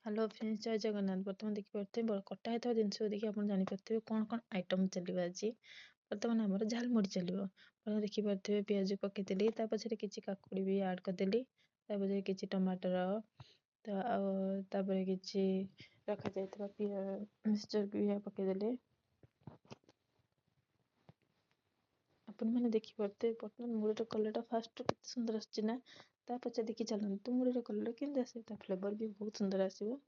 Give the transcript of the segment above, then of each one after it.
Hello friends, ଜୟ ଜଗନ୍ନାଥ। ବର୍ତ୍ତମାନ ଦେଖିପାରୁଥିବେ କଟା ହେଇଥିବା ଜିନିଷ ଦେଖି ଆପଣ ଜାଣିପାରୁଥିବେ କ'ଣ କ'ଣ ଆଇଟମ୍ ଚାଲିବ ଆଜି। ବର୍ତ୍ତମାନ ଆମର ଝାଲମୁଢ଼ି ଚାଲିବ। ଆପଣ ଦେଖିପାରୁଥିବେ ପିଆଜ ପକେଇଦେଲି, ତା ପଛରେ କିଛି କାକୁଡ଼ି ବି ଆଡ଼୍ କରିଦେଲି, ତା ପଛରେ କିଛି ଟମାଟର, ଆଉ ତାପରେ କିଛି ରଖାଯାଇଥିବା ମିକ୍ସଚର୍ ବି ପକେଇଦେଲେ। ଆପଣମାନେ ଦେଖିପାରୁଥିବେ ବର୍ତ୍ତମାନ ମୁଢ଼ିର କଲର୍ଟା ଫାଷ୍ଟରୁ କେତେ ସୁନ୍ଦର ଆସୁଛି ନା, ତା ପଛରେ ଦେଖି ଚାଲନ୍ତୁ ମୁଢ଼ିର କଲର୍ କେମିତି ଆସିବ, ତା ଫ୍ଲେଭର୍ ବି ବହୁତ ସୁନ୍ଦର ଆସିବ।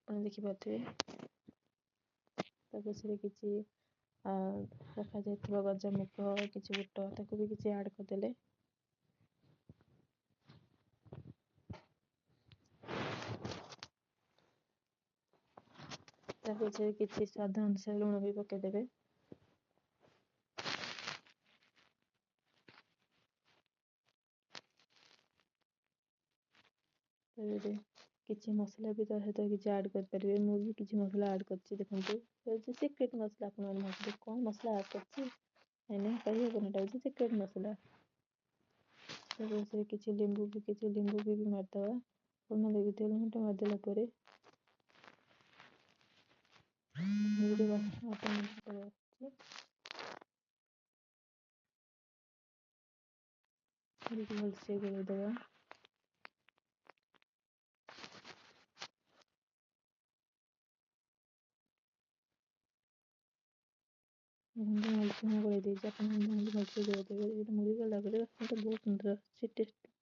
ଆପଣ ଦେଖିପାରୁଥିବେ ତା ପଛରେ କିଛି ରଖାଯାଇଥିବା ଗଜାମୁଗ, କିଛି ବୁଟ, ତାକୁ ବି କିଛି ଆଡ଼୍ କରିଦେଲେ। ତା ପଛରେ କିଛି ସ୍ୱାଦ ଅନୁସାରେ ଲୁଣ ବି ପକେଇଦେବେ। ତାପରେ କିଛି ମସଲା ବି ତା ସହିତ କିଛି ଆଡ଼୍ କରିପାରିବେ। ମୁଁ ବି କିଛି ମସଲା ଆଡ଼୍ କରିଛି, ଦେଖନ୍ତୁ ହେଉଛି ସିକ୍ରେଟ୍ ମସଲା। ଆପଣମାନେ ଭାବିବେ କ'ଣ ମସଲା ଆଡ଼୍ କରିଛି, ନାଇଁ କହିହେବନି, ଏଇଟା ହେଉଛି ସିକ୍ରେଟ୍ ମସଲା। ତାପରେ କିଛି ଲେମ୍ବୁ ବି ମାରିଦେବା। ଆପଣ ଦେଖିଥିବେ ଲେମ୍ବୁଟା ମାରିଦେଲା ପରେ ଭଲସେ ଗୋଳେଇଦେବା। ଭଲସେ ଗୋଳେଇ ଦେଇଛି, ଆପଣ ଭଲସେ ଗୋଳେଇ ଦେବେ। ମୁଢ଼ି ଗଲା ପରେ ବହୁତ ସୁନ୍ଦର ଆସୁଛି, ଟେଷ୍ଟ